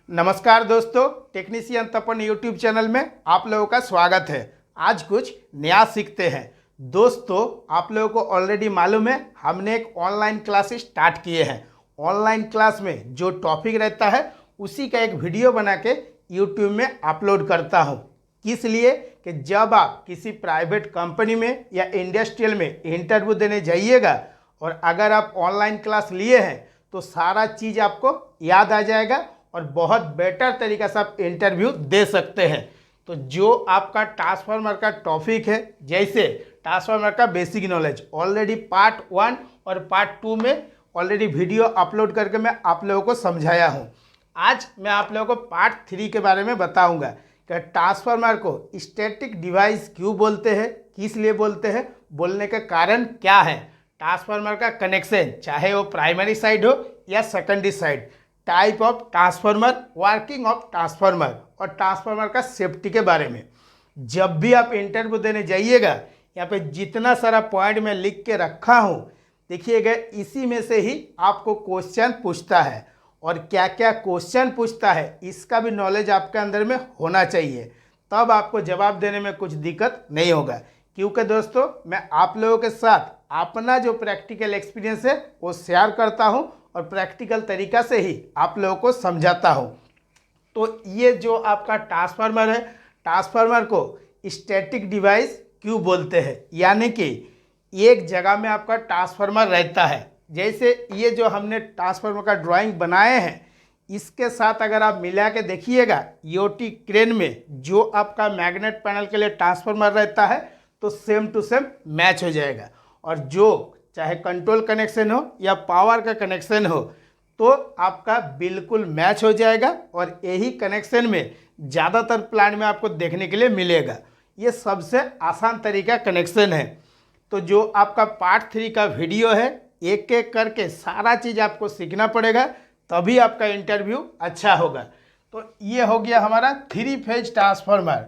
नमस्कार दोस्तों, टेक्नीशियन तपन YouTube channel में आप लोगों का स्वागत है। आज कुछ नया सीखते हैं। दोस्तों, आप लोगों को ऑलरेडी मालूम है हमने एक ऑनलाइन क्लास स्टार्ट किए हैं। ऑनलाइन क्लास में जो टॉपिक रहता है उसी का एक वीडियो बना के यूट्यूब में अपलोड करता हूँ। किस लिए कि जब आप किसी प्राइवेट कंपनी में या इंडस्ट्रियल में इंटरव्यू देने जाइएगा और अगर आप ऑनलाइन क्लास लिए हैं तो सारा चीज़ आपको याद आ जाएगा और बहुत बेटर तरीक़ा से आप इंटरव्यू दे सकते हैं। तो जो आपका ट्रांसफार्मर का टॉपिक है, जैसे ट्रांसफार्मर का बेसिक नॉलेज, ऑलरेडी पार्ट 1 और पार्ट 2 में ऑलरेडी वीडियो अपलोड करके मैं आप लोगों को समझाया हूँ। आज मैं आप लोगों को पार्ट 3 के बारे में बताऊँगा कि ट्रांसफार्मर को स्टैटिक डिवाइस क्यों बोलते हैं, किस लिए बोलते हैं, बोलने का कारण क्या है, ट्रांसफार्मर का कनेक्शन चाहे वो प्राइमरी साइड हो या secondary side, type of transformer, working of transformer और ट्रांसफार्मर का सेफ्टी के बारे में। जब भी आप इंटरव्यू देने जाइएगा, यहाँ पे जितना सारा पॉइंट मैं लिख के रखा हूँ देखिएगा, इसी में से ही आपको क्वेश्चन पूछता है और क्या क्या क्वेश्चन पूछता है इसका भी नॉलेज आपके अंदर में होना चाहिए, तब आपको जवाब देने में कुछ दिक्कत नहीं होगा। क्योंकि दोस्तों, मैं आप लोगों के साथ अपना जो प्रैक्टिकल एक्सपीरियंस है वो शेयर करता हूँ और प्रैक्टिकल तरीका से ही आप लोगों को समझाता हूँ। तो ये जो आपका ट्रांसफार्मर है, ट्रांसफार्मर को स्टैटिक डिवाइस क्यों बोलते हैं, यानी कि एक जगह में आपका ट्रांसफार्मर रहता है। जैसे ये जो हमने ट्रांसफार्मर का ड्राइंग बनाए हैं, इसके साथ अगर आप मिला के देखिएगा ईओटी क्रेन में जो आपका मैग्नेट पैनल के लिए ट्रांसफार्मर रहता है तो सेम टू सेम मैच हो जाएगा। और जो चाहे कंट्रोल कनेक्शन हो या पावर का कनेक्शन हो तो आपका बिल्कुल मैच हो जाएगा और यही कनेक्शन में ज़्यादातर प्लांट में आपको देखने के लिए मिलेगा। ये सबसे आसान तरीका कनेक्शन है। तो जो आपका पार्ट 3 का वीडियो है, एक एक करके सारा चीज़ आपको सीखना पड़ेगा, तभी आपका इंटरव्यू अच्छा होगा। तो ये हो गया हमारा 3 फेज ट्रांसफार्मर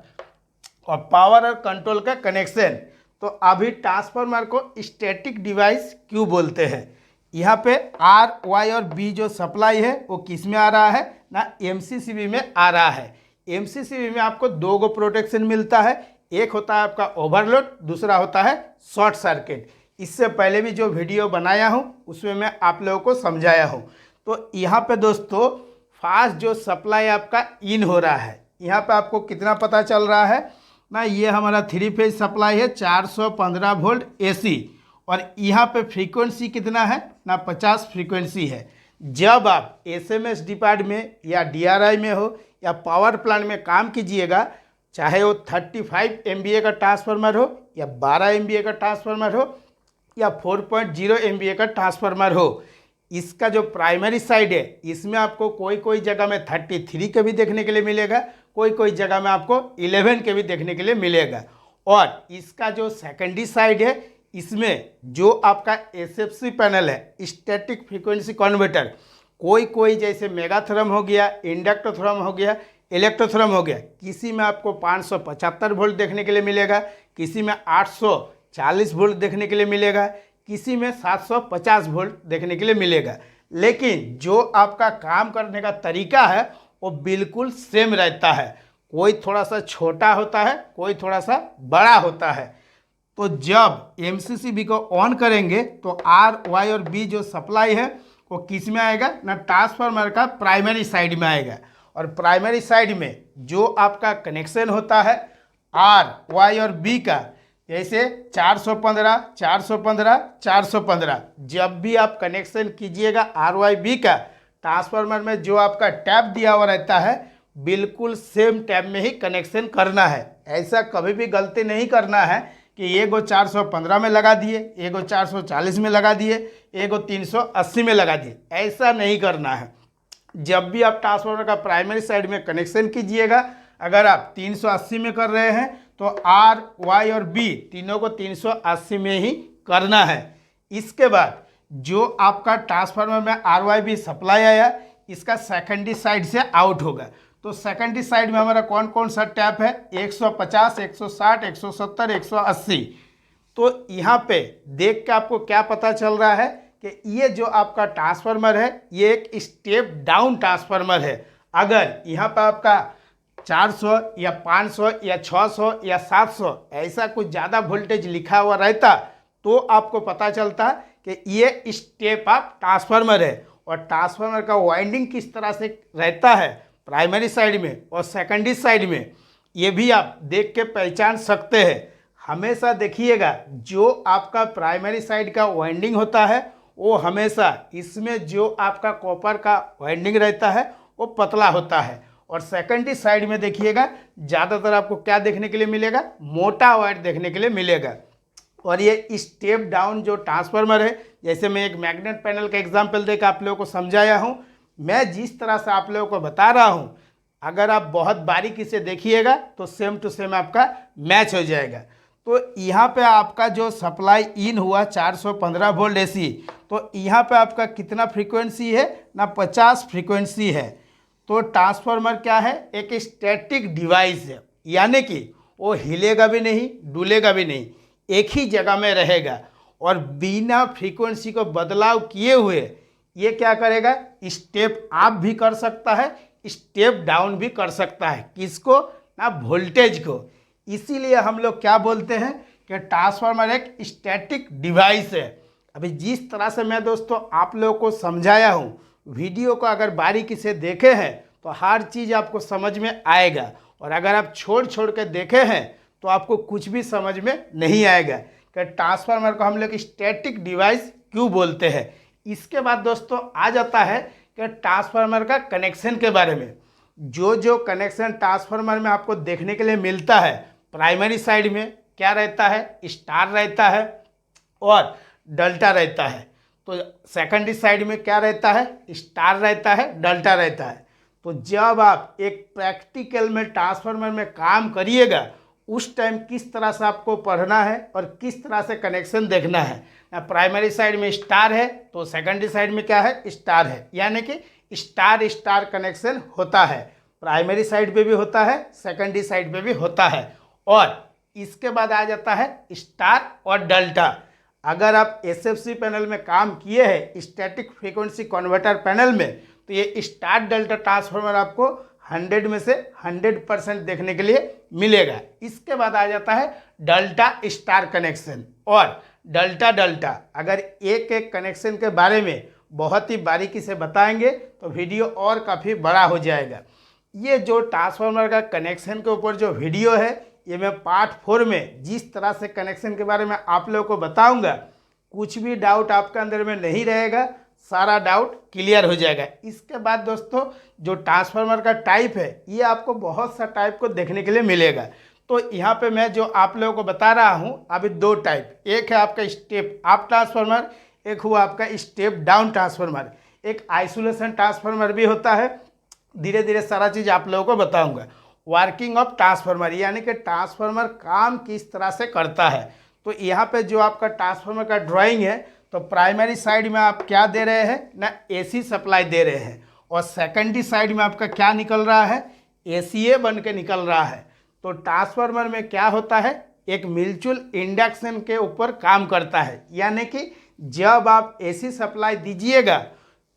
और पावर और कंट्रोल का कनेक्शन। तो अभी ट्रांसफार्मर को स्टैटिक डिवाइस क्यों बोलते हैं, यहाँ पे आर, वाई और बी जो सप्लाई है वो किस में आ रहा है ना, एमसीसीबी में आ रहा है। एमसीसीबी में आपको 2 गो प्रोटेक्शन मिलता है, एक होता है आपका ओवरलोड, दूसरा होता है शॉर्ट सर्किट। इससे पहले भी जो वीडियो बनाया हूँ उसमें मैं आप लोगों को समझाया हूँ। तो यहाँ पे दोस्तों फास्ट जो सप्लाई आपका इन हो रहा है, यहाँ पे आपको कितना पता चल रहा है ना, ये हमारा 3 फेज सप्लाई है 415 वोल्ट एसी और यहाँ पे फ्रीक्वेंसी कितना है ना, 50 फ्रीक्वेंसी है। जब आप एसएमएस डिपार्ट में या डीआरआई में हो या पावर प्लांट में काम कीजिएगा, चाहे वो 35 MVA का ट्रांसफार्मर हो या 12 MVA का ट्रांसफार्मर हो या 4.0 MVA का ट्रांसफार्मर हो, इसका जो प्राइमरी साइड है इसमें आपको कोई कोई जगह में 33 के भी देखने के लिए मिलेगा, कोई कोई जगह में आपको 11 के भी देखने के लिए मिलेगा। और इसका जो सेकेंडरी साइड है इसमें जो आपका एसएफसी पैनल है, स्टैटिक फ्रीक्वेंसी कन्वर्टर, कोई कोई जैसे मेगाथर्म हो गया, इंडक्टोथर्म हो गया, इलेक्ट्रोथर्म हो गया, किसी में आपको 575 वोल्ट देखने के लिए मिलेगा, किसी में 840 वोल्ट देखने के लिए मिलेगा, किसी में 750 वोल्ट देखने के लिए मिलेगा। लेकिन जो आपका काम करने का तरीका है वो बिल्कुल सेम रहता है, कोई थोड़ा सा छोटा होता है, कोई थोड़ा सा बड़ा होता है। तो जब एमसीसीबी को ऑन करेंगे तो आर, वाई और बी जो सप्लाई है वो किस में आएगा ना, ट्रांसफार्मर का प्राइमरी साइड में आएगा। और प्राइमरी साइड में जो आपका कनेक्शन होता है आर, वाई और बी का, जैसे 415, 415, 415, जब भी आप कनेक्शन कीजिएगा आर, वाई, बी का, ट्रांसफार्मर में जो आपका टैप दिया हुआ रहता है बिल्कुल सेम टैप में ही कनेक्शन करना है। ऐसा कभी भी गलती नहीं करना है कि एगो 415 में लगा दिए, एगो 440 में लगा दिए, एगो 380 में लगा दिए, ऐसा नहीं करना है। जब भी आप ट्रांसफार्मर का प्राइमरी साइड में कनेक्शन कीजिएगा, अगर आप 380 में कर रहे हैं तो आर, वाई और बी तीनों को 380 में ही करना है। इसके बाद जो आपका ट्रांसफार्मर में आर, वाई, बी सप्लाई आया, इसका सेकेंडरी साइड से आउट होगा। तो सेकेंडरी साइड में हमारा कौन कौन सा टैप है, 150, 160, 170, 180। तो यहाँ पे देख के आपको क्या पता चल रहा है कि ये जो आपका ट्रांसफार्मर है ये एक स्टेप डाउन ट्रांसफार्मर है। अगर यहाँ पर आपका 400 या 500 या 600 या 700 ऐसा कुछ ज़्यादा वोल्टेज लिखा हुआ रहता तो आपको पता चलता कि ये स्टेप अप ट्रांसफार्मर है। और ट्रांसफार्मर का वाइंडिंग किस तरह से रहता है प्राइमरी साइड में और सेकेंडरी साइड में, ये भी आप देख के पहचान सकते हैं। हमेशा देखिएगा जो आपका प्राइमरी साइड का वाइंडिंग होता है वो हमेशा इसमें जो आपका कॉपर का वाइंडिंग रहता है वो पतला होता है, और सेकेंडरी साइड में देखिएगा ज़्यादातर आपको क्या देखने के लिए मिलेगा, मोटा वायर देखने के लिए मिलेगा। और ये स्टेप डाउन जो ट्रांसफार्मर है, जैसे मैं एक मैग्नेट पैनल का एग्जांपल देकर आप लोगों को समझाया हूँ, मैं जिस तरह से आप लोगों को बता रहा हूँ अगर आप बहुत बारीकी से देखिएगा तो सेम टू सेम आपका मैच हो जाएगा। तो यहाँ पे आपका जो सप्लाई इन हुआ 415 वोल्ट एसी, तो यहाँ पे आपका कितना फ्रीक्वेंसी है ना, 50 फ्रीक्वेंसी है। तो ट्रांसफार्मर क्या है, एक स्टैटिक डिवाइस है, यानी कि वो हिलेगा भी नहीं डुलेगा भी नहीं, एक ही जगह में रहेगा और बिना फ्रीक्वेंसी को बदलाव किए हुए ये क्या करेगा, स्टेप अप भी कर सकता है स्टेप डाउन भी कर सकता है। किसको ना, वोल्टेज को। इसीलिए हम लोग क्या बोलते हैं कि ट्रांसफार्मर एक स्टैटिक डिवाइस है। अभी जिस तरह से मैं दोस्तों आप लोगों को समझाया हूँ, वीडियो को अगर बारीकी से देखे हैं तो हर चीज़ आपको समझ में आएगा, और अगर आप छोड़ छोड़ के देखे हैं तो आपको कुछ भी समझ में नहीं आएगा कि ट्रांसफार्मर को हम लोग स्टैटिक डिवाइस क्यों बोलते हैं। इसके बाद दोस्तों आ जाता है कि ट्रांसफार्मर का कनेक्शन के बारे में। जो कनेक्शन ट्रांसफार्मर में आपको देखने के लिए मिलता है, प्राइमरी साइड में क्या रहता है, स्टार रहता है और डेल्टा रहता है। तो सेकेंडरी साइड में क्या रहता है, स्टार रहता है डेल्टा रहता है। तो जब आप एक प्रैक्टिकल में ट्रांसफार्मर में काम करिएगा उस टाइम किस तरह से आपको पढ़ना है और किस तरह से कनेक्शन देखना है। प्राइमरी साइड में स्टार है तो सेकेंडरी साइड में क्या है, स्टार है, यानी कि स्टार स्टार कनेक्शन होता है। प्राइमरी साइड पे भी होता है, सेकेंडरी साइड पे भी होता है। और इसके बाद आ जाता है स्टार और डेल्टा। अगर आप एसएफसी पैनल में काम किए हैं स्टैटिक फ्रीक्वेंसी कन्वर्टर पैनल में, तो ये स्टार डेल्टा ट्रांसफार्मर आपको 100 में से 100% देखने के लिए मिलेगा। इसके बाद आ जाता है डेल्टा स्टार कनेक्शन और डेल्टा डेल्टा। अगर एक एक कनेक्शन के बारे में बहुत ही बारीकी से बताएंगे तो वीडियो और काफ़ी बड़ा हो जाएगा। ये जो ट्रांसफार्मर का कनेक्शन के ऊपर जो वीडियो है, ये मैं पार्ट 4 में जिस तरह से कनेक्शन के बारे में आप लोगों को बताऊंगा, कुछ भी डाउट आपके अंदर में नहीं रहेगा, सारा डाउट क्लियर हो जाएगा। इसके बाद दोस्तों जो ट्रांसफार्मर का टाइप है, ये आपको बहुत सा टाइप को देखने के लिए मिलेगा। तो यहाँ पे मैं जो आप लोगों को बता रहा हूँ अभी 2 टाइप, एक है आपका स्टेप अप ट्रांसफार्मर, एक हुआ आपका स्टेप डाउन ट्रांसफार्मर। एक आइसोलेशन ट्रांसफार्मर भी होता है, धीरे धीरे सारा चीज़ आप लोगों को बताऊंगा। वर्किंग ऑफ ट्रांसफार्मर, यानी कि ट्रांसफार्मर काम किस तरह से करता है। तो यहाँ पे जो आपका ट्रांसफार्मर का ड्राइंग है, तो प्राइमरी साइड में आप क्या दे रहे हैं ना, एसी सप्लाई दे रहे हैं, और सेकेंडरी साइड में आपका क्या निकल रहा है, एसीए बन के निकल रहा है। तो ट्रांसफार्मर में क्या होता है, एक म्यूचुअल इंडक्शन के ऊपर काम करता है, यानी कि जब आप एसी सप्लाई दीजिएगा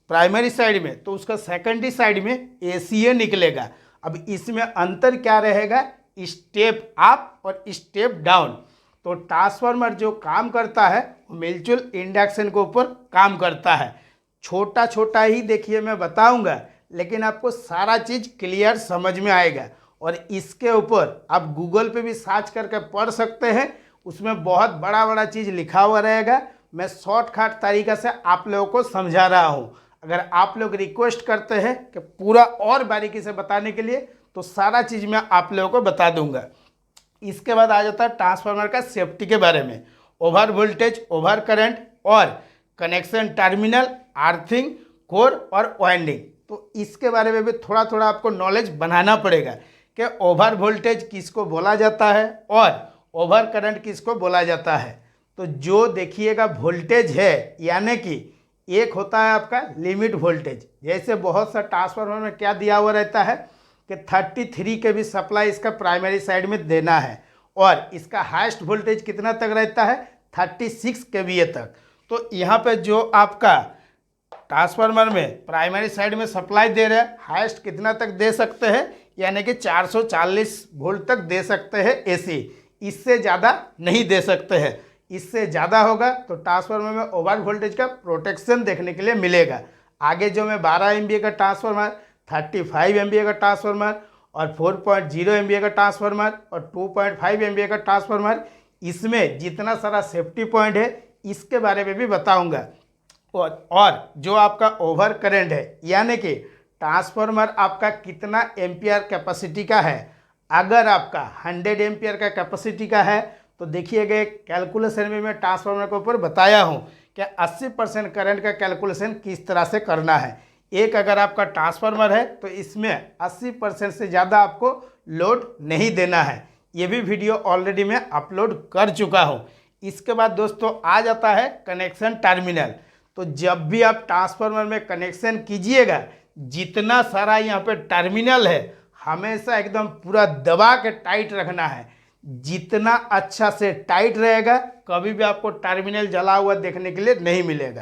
प्राइमरी साइड में तो उसका सेकेंडरी साइड में एसीए निकलेगा। अब इसमें अंतर क्या रहेगा, स्टेप अप और स्टेप डाउन। तो ट्रांसफार्मर जो काम करता है म्यूचुअल इंडक्शन के ऊपर काम करता है। छोटा छोटा ही देखिए मैं बताऊंगा, लेकिन आपको सारा चीज़ क्लियर समझ में आएगा। और इसके ऊपर आप गूगल पे भी सर्च करके पढ़ सकते हैं, उसमें बहुत बड़ा बड़ा चीज़ लिखा हुआ रहेगा। मैं शॉर्टकट तरीका से आप लोगों को समझा रहा हूँ। अगर आप लोग रिक्वेस्ट करते हैं कि पूरा और बारीकी से बताने के लिए, तो सारा चीज़ मैं आप लोगों को बता दूंगा। इसके बाद आ जाता है ट्रांसफार्मर का सेफ्टी के बारे में, ओवर वोल्टेज, ओवर करंट और कनेक्शन टर्मिनल, अर्थिंग, कोर और वाइंडिंग। तो इसके बारे में भी थोड़ा थोड़ा आपको नॉलेज बनाना पड़ेगा कि ओवर वोल्टेज किसको बोला जाता है और ओवर करंट किसको बोला जाता है। तो जो देखिएगा वोल्टेज है, यानी कि एक होता है आपका लिमिट वोल्टेज। जैसे बहुत सा ट्रांसफार्मर में क्या दिया हुआ रहता है कि 33 के भी सप्लाई इसका प्राइमरी साइड में देना है, और इसका हाईएस्ट वोल्टेज कितना तक रहता है, 36 केवीए तक। तो यहाँ पे जो आपका ट्रांसफार्मर में प्राइमरी साइड में सप्लाई दे रहे हैं, हाईएस्ट कितना तक दे सकते हैं, यानी कि 440 वोल्ट तक दे सकते हैं एसी, इससे ज़्यादा नहीं दे सकते हैं। इससे ज़्यादा होगा तो ट्रांसफार्मर में ओवर वोल्टेज का प्रोटेक्शन देखने के लिए मिलेगा। आगे जो मैं 12 MVA का ट्रांसफार्मर, 35 MVA का ट्रांसफार्मर और 4.0 MVA का ट्रांसफार्मर और 2.5 MVA का ट्रांसफार्मर, इसमें जितना सारा सेफ्टी पॉइंट है इसके बारे में भी बताऊंगा। और जो आपका ओवर करंट है, यानी कि ट्रांसफार्मर आपका कितना एम्पियर कैपेसिटी का है। अगर आपका 100 एम्पियर का कैपेसिटी का है तो देखिएगा कैलकुलेशन में मैं ट्रांसफार्मर के ऊपर बताया हूँ कि 80% करंट का कैलकुलेशन किस तरह से करना है। एक अगर आपका ट्रांसफार्मर है तो इसमें 80% से ज़्यादा आपको लोड नहीं देना है। ये भी वीडियो ऑलरेडी मैं अपलोड कर चुका हूँ। इसके बाद दोस्तों आ जाता है कनेक्शन टर्मिनल। तो जब भी आप ट्रांसफार्मर में कनेक्शन कीजिएगा, जितना सारा यहाँ पे टर्मिनल है हमेशा एकदम पूरा दबा के टाइट रखना है। जितना अच्छा से टाइट रहेगा कभी भी आपको टर्मिनल जला हुआ देखने के लिए नहीं मिलेगा।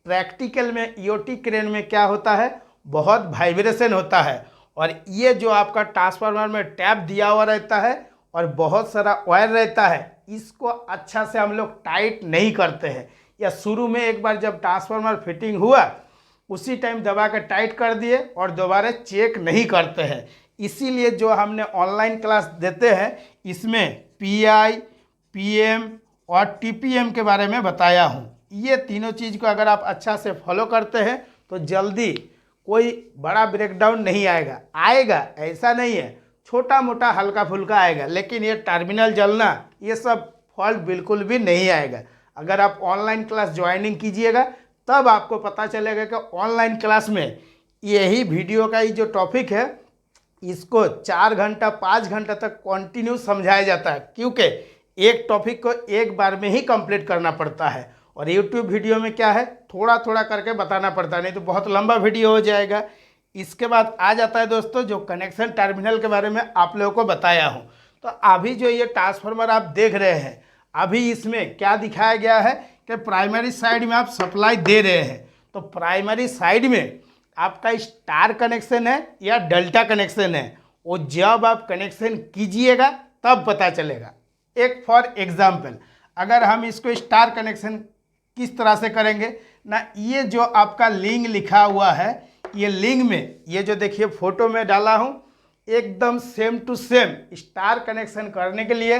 प्रैक्टिकल में ईओटी क्रेन में क्या होता है, बहुत वाइब्रेशन होता है और ये जो आपका ट्रांसफार्मर में टैप दिया हुआ रहता है और बहुत सारा वायर रहता है, इसको अच्छा से हम लोग टाइट नहीं करते हैं, या शुरू में एक बार जब ट्रांसफार्मर फिटिंग हुआ उसी टाइम दबा कर टाइट कर दिए और दोबारा चेक नहीं करते हैं। इसीलिए जो हमने ऑनलाइन क्लास देते हैं इसमें पीआई, पीएम और टीपीएम के बारे में बताया हूँ। ये तीनों चीज़ को अगर आप अच्छा से फॉलो करते हैं तो जल्दी कोई बड़ा ब्रेकडाउन नहीं आएगा ऐसा नहीं है, छोटा मोटा हल्का फुल्का आएगा, लेकिन ये टर्मिनल जलना ये सब फॉल्ट बिल्कुल भी नहीं आएगा। अगर आप ऑनलाइन क्लास ज्वाइनिंग कीजिएगा तब आपको पता चलेगा कि ऑनलाइन क्लास में यही वीडियो का ही जो टॉपिक है इसको 4 घंटा 5 घंटा तक कंटिन्यू समझाया जाता है, क्योंकि एक टॉपिक को एक बार में ही कंप्लीट करना पड़ता है। और यूट्यूब वीडियो में क्या है, थोड़ा थोड़ा करके बताना पड़ता है, नहीं तो बहुत लंबा वीडियो हो जाएगा। इसके बाद आ जाता है दोस्तों जो कनेक्शन टर्मिनल के बारे में आप लोगों को बताया हूँ। तो अभी जो ये ट्रांसफार्मर आप देख रहे हैं, अभी इसमें क्या दिखाया गया है कि प्राइमरी साइड में आप सप्लाई दे रहे हैं। तो प्राइमरी साइड में आपका स्टार कनेक्शन है या डेल्टा कनेक्शन है, वो जब आप कनेक्शन कीजिएगा तब पता चलेगा। एक फॉर एग्जाम्पल अगर हम इसको स्टार कनेक्शन किस तरह से करेंगे ना, ये जो आपका लिंक लिखा हुआ है, ये लिंक में ये जो देखिए फोटो में डाला हूँ एकदम same to same star connection करने के लिए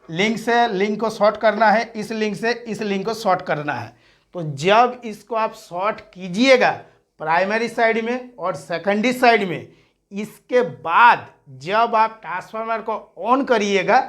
लिंक से लिंक को शॉर्ट करना है, इस लिंक से इस लिंक को शॉर्ट करना है। तो जब इसको आप शॉर्ट कीजिएगा प्राइमरी साइड में और सेकेंडरी साइड में, इसके बाद जब आप ट्रांसफार्मर को ऑन करिएगा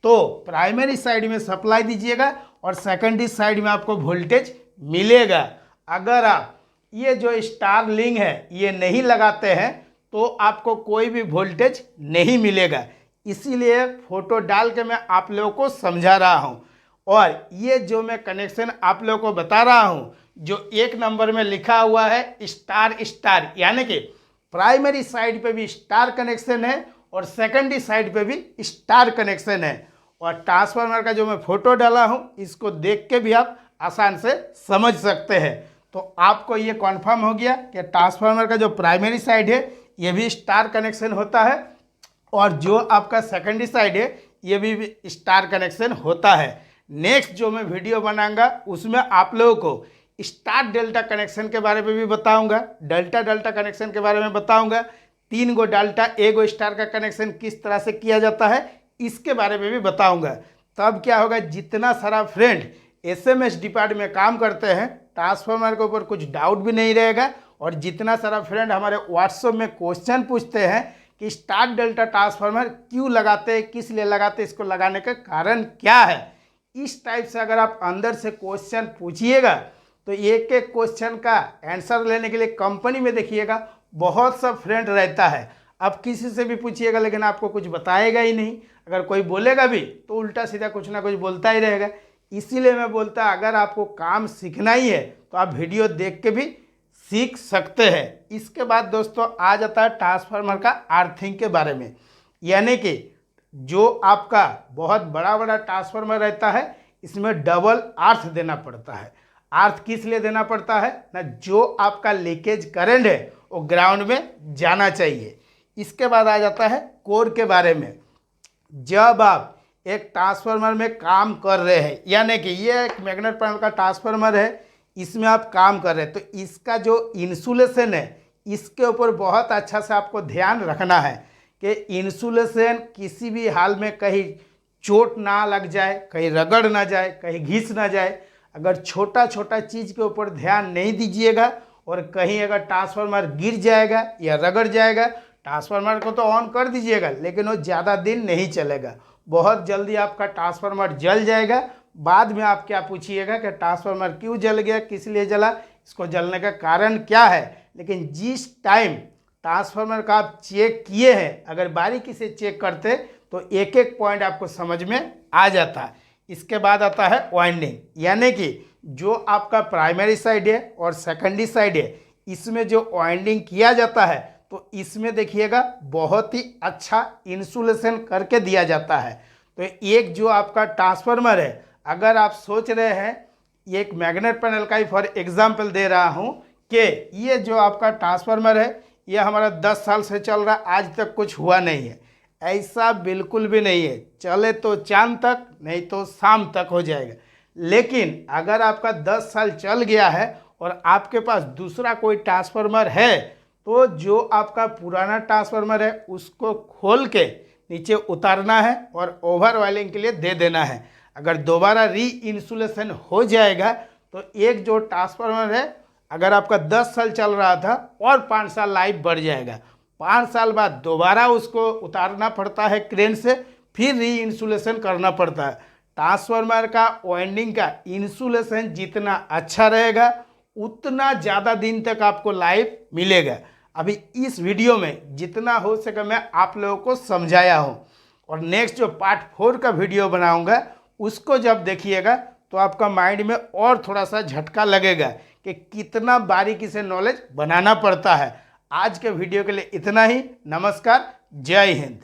तो प्राइमरी साइड में सप्लाई दीजिएगा और सेकेंडरी साइड में आपको वोल्टेज मिलेगा। अगर आप ये जो स्टार लिंक है ये नहीं लगाते हैं तो आपको कोई भी वोल्टेज नहीं मिलेगा। इसीलिए फोटो डाल के मैं आप लोगों को समझा रहा हूँ। और ये जो मैं कनेक्शन आप लोगों को बता रहा हूँ, जो 1 नंबर में लिखा हुआ है स्टार स्टार, यानी कि प्राइमरी साइड पे भी स्टार कनेक्शन है और सेकेंडरी साइड पे भी स्टार कनेक्शन है। और ट्रांसफार्मर का जो मैं फोटो डाला हूँ इसको देख के भी आप आसान से समझ सकते हैं। तो आपको ये कन्फर्म हो गया कि ट्रांसफार्मर का जो प्राइमरी साइड है ये भी स्टार कनेक्शन होता है और जो आपका सेकेंडरी साइड है ये भी स्टार कनेक्शन होता है। नेक्स्ट जो मैं वीडियो बनाऊंगा उसमें आप लोगों को स्टार डेल्टा कनेक्शन के बारे में भी बताऊंगा, डेल्टा कनेक्शन के बारे में बताऊंगा, 3 गो डेल्टा 1 गो स्टार का कनेक्शन किस तरह से किया जाता है इसके बारे में भी बताऊंगा। तब क्या होगा, जितना सारा फ्रेंड एसएमएस डिपार्टमेंट में काम करते हैं ट्रांसफार्मर के ऊपर कुछ डाउट भी नहीं रहेगा। और जितना सारा फ्रेंड हमारे व्हाट्सएप में क्वेश्चन पूछते हैं कि स्टार डेल्टा ट्रांसफार्मर क्यों लगाते हैं, किस लिए लगाते हैं, इसको लगाने का कारण क्या है, इस टाइप से अगर आप अंदर से क्वेश्चन पूछिएगा तो एक एक क्वेश्चन का आंसर लेने के लिए कंपनी में देखिएगा बहुत सा फ्रेंड रहता है। आप किसी से भी पूछिएगा लेकिन आपको कुछ बताएगा ही नहीं, अगर कोई बोलेगा भी तो उल्टा सीधा कुछ ना कुछ बोलता ही रहेगा। इसीलिए मैं बोलता अगर आपको काम सीखना ही है तो आप वीडियो देख के भी सीख सकते हैं। इसके बाद दोस्तों आ जाता है ट्रांसफार्मर का अर्थिंग के बारे में, यानी कि जो आपका बहुत बड़ा ट्रांसफार्मर रहता है इसमें डबल अर्थ देना पड़ता है। अर्थ किस लिए देना पड़ता है ना, जो आपका लीकेज करंट है वो ग्राउंड में जाना चाहिए। इसके बाद आ जाता है कोर के बारे में। जब आप एक ट्रांसफार्मर में काम कर रहे हैं, यानी कि ये एक मैग्नेट पैनल का ट्रांसफार्मर है, इसमें आप काम कर रहे हैं, तो इसका जो इंसुलेशन है इसके ऊपर बहुत अच्छा से आपको ध्यान रखना है कि इंसुलेशन किसी भी हाल में कहीं चोट ना लग जाए, कहीं रगड़ ना जाए, कहीं घिस ना जाए। अगर छोटा छोटा चीज़ के ऊपर ध्यान नहीं दीजिएगा और कहीं अगर ट्रांसफार्मर गिर जाएगा या रगड़ जाएगा, ट्रांसफार्मर को तो ऑन कर दीजिएगा लेकिन वो ज़्यादा दिन नहीं चलेगा, बहुत जल्दी आपका ट्रांसफार्मर जल जाएगा। बाद में आप क्या पूछिएगा कि ट्रांसफार्मर क्यों जल गया, किस लिए जला, इसको जलने का कारण क्या है। लेकिन जिस टाइम ट्रांसफार्मर का आप चेक किए हैं, अगर बारीकी से चेक करते तो एक एक पॉइंट आपको समझ में आ जाता है। इसके बाद आता है वाइंडिंग, यानी कि जो आपका प्राइमरी साइड है और सेकेंडरी साइड है, इसमें जो वाइंडिंग किया जाता है तो इसमें देखिएगा बहुत ही अच्छा इंसुलेशन करके दिया जाता है। तो एक जो आपका ट्रांसफार्मर है, अगर आप सोच रहे हैं, ये एक मैग्नेट पैनल का ही फॉर एग्जांपल दे रहा हूँ कि ये जो आपका ट्रांसफार्मर है ये हमारा 10 साल से चल रहा है, आज तक कुछ हुआ नहीं है। ऐसा बिल्कुल भी नहीं है, चले तो चांद तक, नहीं तो शाम तक हो जाएगा। लेकिन अगर आपका 10 साल चल गया है और आपके पास दूसरा कोई ट्रांसफार्मर है, तो जो आपका पुराना ट्रांसफार्मर है उसको खोल के नीचे उतारना है और ओवर ऑयलिंग के लिए दे देना है। अगर दोबारा री इंसुलेशन हो जाएगा तो एक जो ट्रांसफार्मर है, अगर आपका 10 साल चल रहा था और 5 साल लाइफ बढ़ जाएगा। 5 साल बाद दोबारा उसको उतारना पड़ता है क्रेन से, फिर री इंसुलेशन करना पड़ता है। ट्रांसफार्मर का वाइंडिंग का इंसुलेशन जितना अच्छा रहेगा उतना ज़्यादा दिन तक आपको लाइफ मिलेगा। अभी इस वीडियो में जितना हो सके मैं आप लोगों को समझाया हूँ, और नेक्स्ट जो पार्ट 4 का वीडियो बनाऊँगा उसको जब देखिएगा तो आपका माइंड में और थोड़ा सा झटका लगेगा कि कितना बारीकी से नॉलेज बनाना पड़ता है। आज के वीडियो के लिए इतना ही। नमस्कार, जय हिंद।